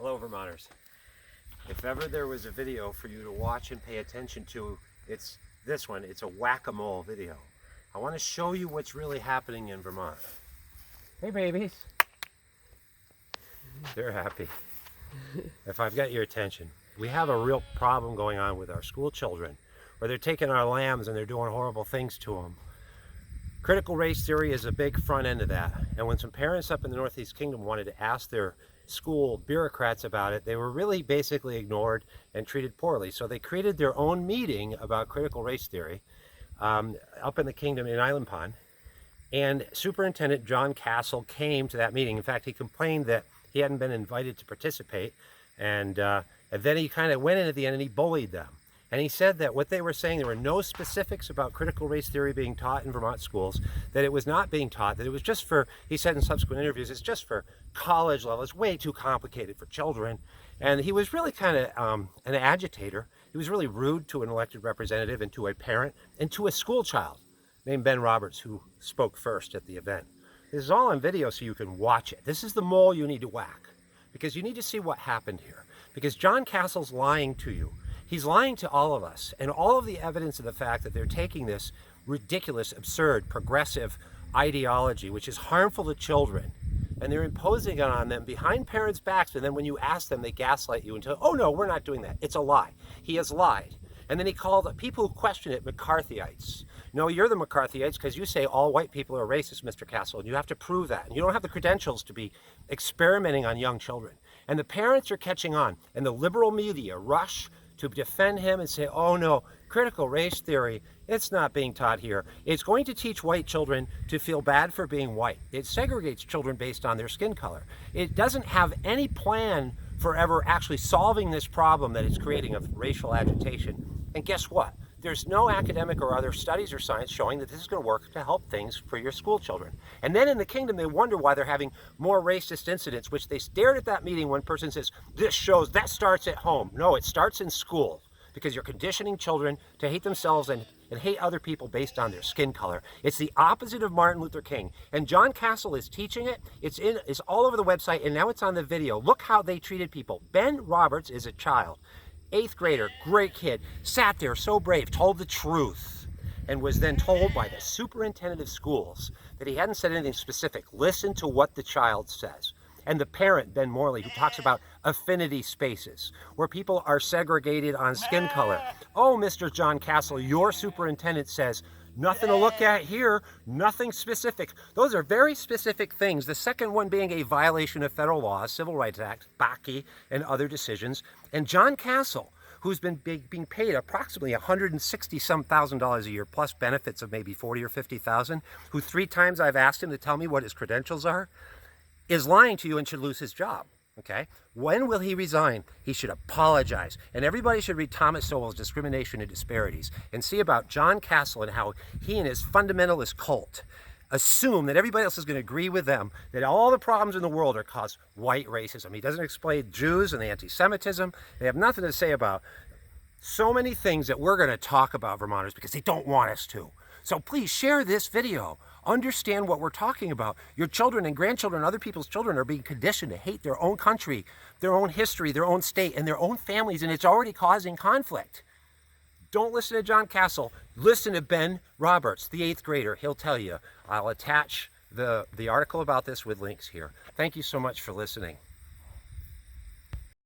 Hello, Vermonters. If ever there was a video for you to watch and pay attention to, it's this one. It's a whack-a-mole video. I want to show you what's really happening in Vermont. Hey, babies. They're happy. If I've got your attention. We have a real problem going on with our school children, where they're taking our lambs and they're doing horrible things to them. Critical race theory is a big front end of that. And when some parents up in the Northeast Kingdom wanted to ask their school bureaucrats about it, they were really basically ignored and treated poorly. So they created their own meeting about critical race theory up in the kingdom in Island Pond. And Superintendent John Castle came to that meeting. In fact, he complained that he hadn't been invited to participate. And then he kind of went in at the end and he bullied them. And he said that what they were saying, there were no specifics about critical race theory being taught in Vermont schools, that it was not being taught, that it was just for, he said in subsequent interviews, it's just for college level. It's way too complicated for children. And he was really kind of an agitator. He was really rude to an elected representative and to a parent and to a school child named Ben Roberts, who spoke first at the event. This is all on video so you can watch it. This is the mole you need to whack, because you need to see what happened here. Because John Castle's lying to you. He's lying to all of us, and all of the evidence of the fact that they're taking this ridiculous, absurd, progressive ideology, which is harmful to children, and they're imposing it on them behind parents' backs, and then when you ask them, they gaslight you until, oh no, we're not doing that. It's a lie. He has lied. And then he called people who question it McCarthyites. No, you're the McCarthyites because you say all white people are racist, Mr. Castle, and you have to prove that. And you don't have the credentials to be experimenting on young children. And the parents are catching on, and the liberal media rush to defend him and say, oh no, critical race theory, it's not being taught here. It's going to teach white children to feel bad for being white. It segregates children based on their skin color. It doesn't have any plan for ever actually solving this problem that it's creating of racial agitation. And guess what? There's no academic or other studies or science showing that this is going to work to help things for your school children. And then in the kingdom, they wonder why they're having more racist incidents, which they stared at that meeting. One person says, this shows that starts at home. No, it starts in school, because you're conditioning children to hate themselves and hate other people based on their skin color. It's the opposite of Martin Luther King. And John Castle is teaching it. It's all over the website, and now it's on the video. Look how they treated people. Ben Roberts is a child. 8th grader, great kid, sat there so brave, told the truth, and was then told by the superintendent of schools that he hadn't said anything specific. Listen to what the child says. And the parent, Ben Morley, who talks about affinity spaces, where people are segregated on skin color. Oh, Mr. John Castle, your superintendent says, nothing to look at here, nothing specific. Those are very specific things. The second one being a violation of federal laws, Civil Rights Act, Bakke, and other decisions. And John Castle, who's been being paid approximately $160-some thousand a year, plus benefits of maybe $40,000 or $50,000, who 3 times I've asked him to tell me what his credentials are, is lying to you and should lose his job. Okay? When will he resign? He should apologize. And everybody should read Thomas Sowell's Discrimination and Disparities and see about John Castle and how he and his fundamentalist cult assume that everybody else is going to agree with them, that all the problems in the world are caused white racism. He doesn't explain Jews and the anti-Semitism. They have nothing to say about so many things that we're going to talk about, Vermonters, because they don't want us to. So please share this video. Understand what we're talking about. Your children and grandchildren, other people's children, are being conditioned to hate their own country, their own history, their own state, and their own families, and it's already causing conflict. Don't listen to John Castle. Listen to Ben Roberts, the 8th grader. He'll tell you. I'll attach the article about this with links here. Thank you so much for listening.